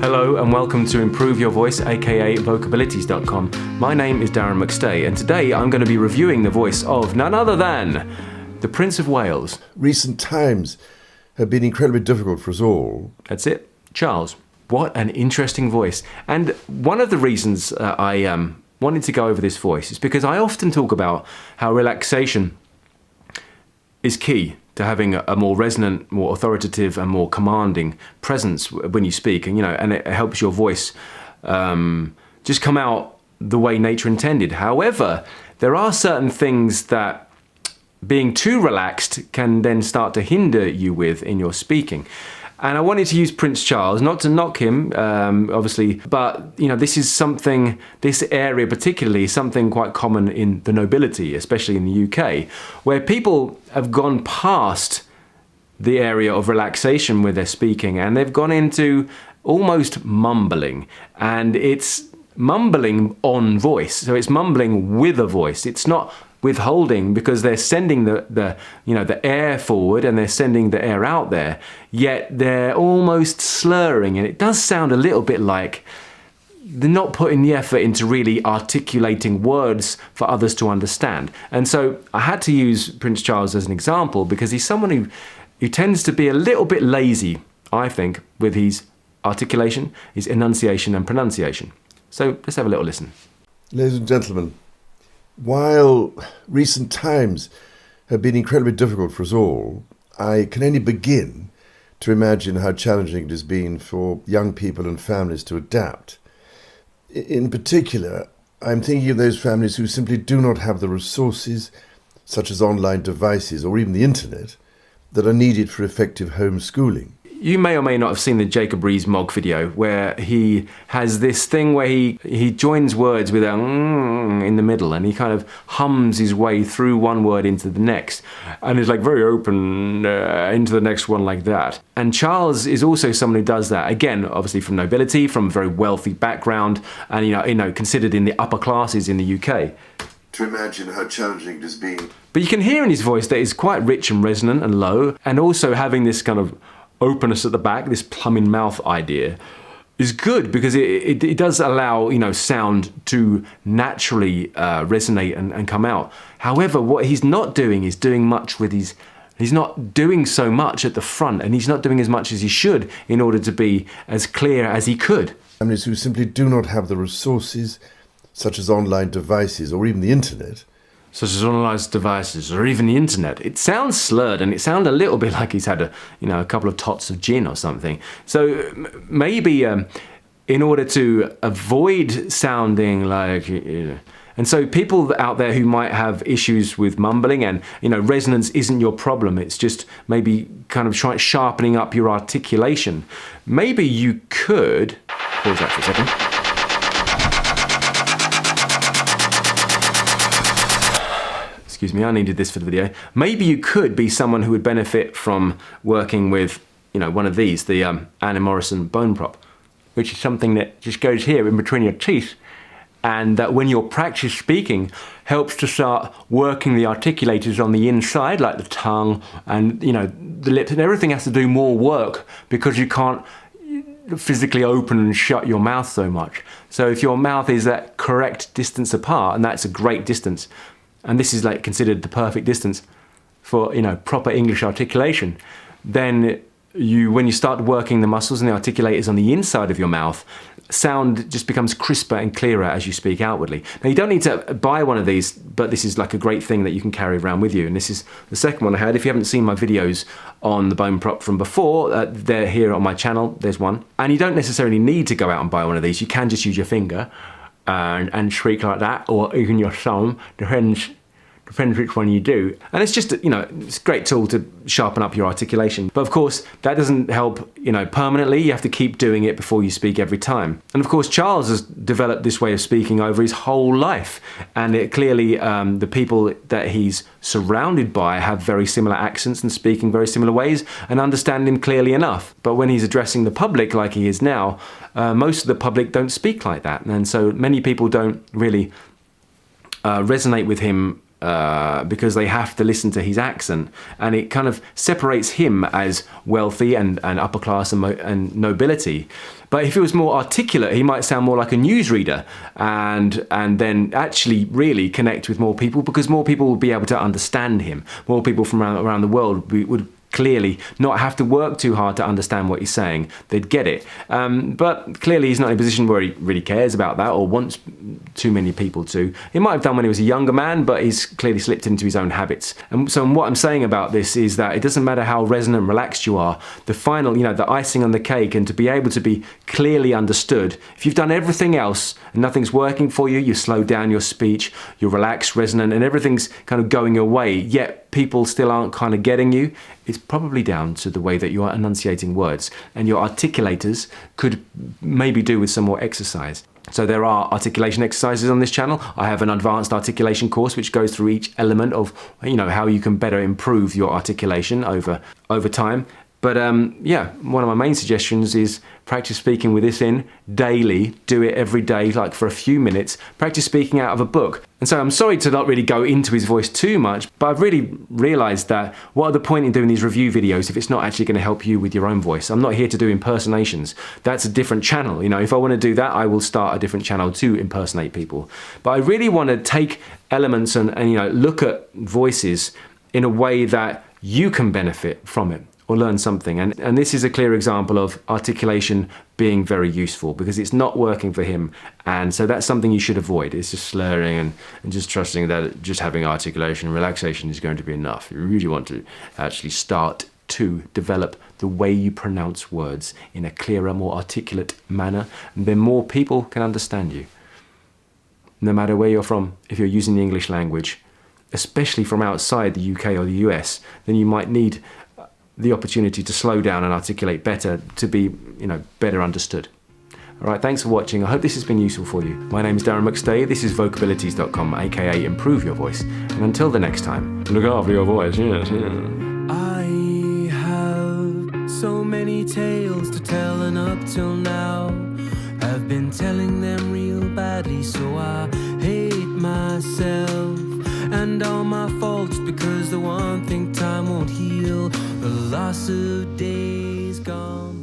Hello and welcome to Improve Your Voice, aka vocabilities.com. My name is Darren McStay and today I'm going to be reviewing the voice of none other than the Prince of Wales. Recent times have been incredibly difficult for us all. That's it, Charles. What an interesting voice. And one of the reasons I wanted to go over this voice is because I often talk about how relaxation is key to having a more resonant, more authoritative and more commanding presence when you speak, and it helps your voice just come out the way nature intended. However, there are certain things that being too relaxed can then start to hinder you with in your speaking. And I wanted to use Prince Charles, not to knock him, obviously, but this area particularly is something quite common in the nobility, especially in the UK, where people have gone past the area of relaxation with their speaking and they've gone into almost mumbling. And it's mumbling on voice, so it's mumbling with a voice. It's not withholding because they're sending the air forward and they're sending the air out there, yet they're almost slurring, and it does sound a little bit like they're not putting the effort into really articulating words for others to understand. And so I had to use Prince Charles as an example because he's someone who tends to be a little bit lazy, I think, with his articulation, his enunciation and pronunciation. So let's have a little listen. Ladies and gentlemen, while recent times have been incredibly difficult for us all, I can only begin to imagine how challenging it has been for young people and families to adapt. In particular, I'm thinking of those families who simply do not have the resources, such as online devices or even the internet, that are needed for effective homeschooling. You may or may not have seen the Jacob Rees-Mogg video where he has this thing where he joins words with a in the middle and he kind of hums his way through one word into the next and is like very open into the next one like that. And Charles is also someone who does that, again, obviously from nobility, from a very wealthy background and considered in the upper classes in the UK. To imagine how challenging it has been. But you can hear in his voice that it's quite rich and resonant and low, and also having this kind of openness at the back, this plum in mouth idea, is good because it does allow sound to naturally resonate and come out. However, what he's not doing is doing much with he's not doing so much at the front, and he's not doing as much as he should in order to be as clear as he could. Families who simply do not have the resources, such as online devices or even the internet, It sounds slurred and it sounds a little bit like he's had a couple of tots of gin or something. So maybe in order to avoid sounding like, and so people out there who might have issues with mumbling and resonance isn't your problem, it's just maybe kind of sharpening up your articulation. Maybe you could pause that for a second. Excuse me, I needed this for the video. Maybe you could be someone who would benefit from working with, one of these, the Anna Morrison bone prop, which is something that just goes here in between your teeth, and that when you're practice speaking, helps to start working the articulators on the inside, like the tongue and, the lips, and everything has to do more work because you can't physically open and shut your mouth so much. So if your mouth is that correct distance apart, and that's a great distance, and this is considered the perfect distance for proper English articulation, then when you start working the muscles and the articulators on the inside of your mouth, sound just becomes crisper and clearer as you speak outwardly. Now you don't need to buy one of these, but this is like a great thing that you can carry around with you. And this is the second one I had. If you haven't seen my videos on the bone prop from before, they're here on my channel. There's one. And you don't necessarily need to go out and buy one of these. You can just use your finger and shriek like that, or even your thumb, depends which one you do. And it's just, it's a great tool to sharpen up your articulation. But of course, that doesn't help, permanently. You have to keep doing it before you speak every time. And of course, Charles has developed this way of speaking over his whole life. And it clearly, the people that he's surrounded by have very similar accents and speak in very similar ways and understand him clearly enough. But when he's addressing the public like he is now, most of the public don't speak like that. And so many people don't really resonate with him because they have to listen to his accent, and it kind of separates him as wealthy and upper class and nobility. But if he was more articulate, he might sound more like a newsreader, and then actually really connect with more people, because more people would be able to understand him. More people from around the world would clearly not have to work too hard to understand what he's saying. They'd get it. But clearly he's not in a position where he really cares about that or wants too many people to. He might have done when he was a younger man, but he's clearly slipped into his own habits. And so what I'm saying about this is that it doesn't matter how resonant and relaxed you are, the final, the icing on the cake, and to be able to be clearly understood, if you've done everything else and nothing's working for you, you slow down your speech, you're relaxed, resonant, and everything's kind of going your way, yet people still aren't kind of getting you, it's probably down to the way that you are enunciating words. And your articulators could maybe do with some more exercise. So there are articulation exercises on this channel. I have an advanced articulation course which goes through each element of how you can better improve your articulation over time. But one of my main suggestions is practice speaking with this in daily. Do it every day, like for a few minutes. Practice speaking out of a book. And so I'm sorry to not really go into his voice too much, but I've really realized that what are the point in doing these review videos if it's not actually going to help you with your own voice? I'm not here to do impersonations. That's a different channel. If I want to do that, I will start a different channel to impersonate people. But I really want to take elements and look at voices in a way that you can benefit from it or learn something. And this is a clear example of articulation being very useful, because it's not working for him. And so that's something you should avoid. It's just slurring and just trusting that just having articulation and relaxation is going to be enough. You really want to actually start to develop the way you pronounce words in a clearer, more articulate manner, and then more people can understand you. No matter where you're from, if you're using the English language, especially from outside the UK or the US, then you might need the opportunity to slow down and articulate better to be, better understood. All right, thanks for watching. I hope this has been useful for you. My name is Darren McStay. This is vocabilities.com, aka Improve Your Voice. And until the next time, look after your voice. Yes. I have so many tales to tell, and up till now I've been telling them real badly, so I hate myself and all my faults, because the one thing time won't heal, the loss of days gone.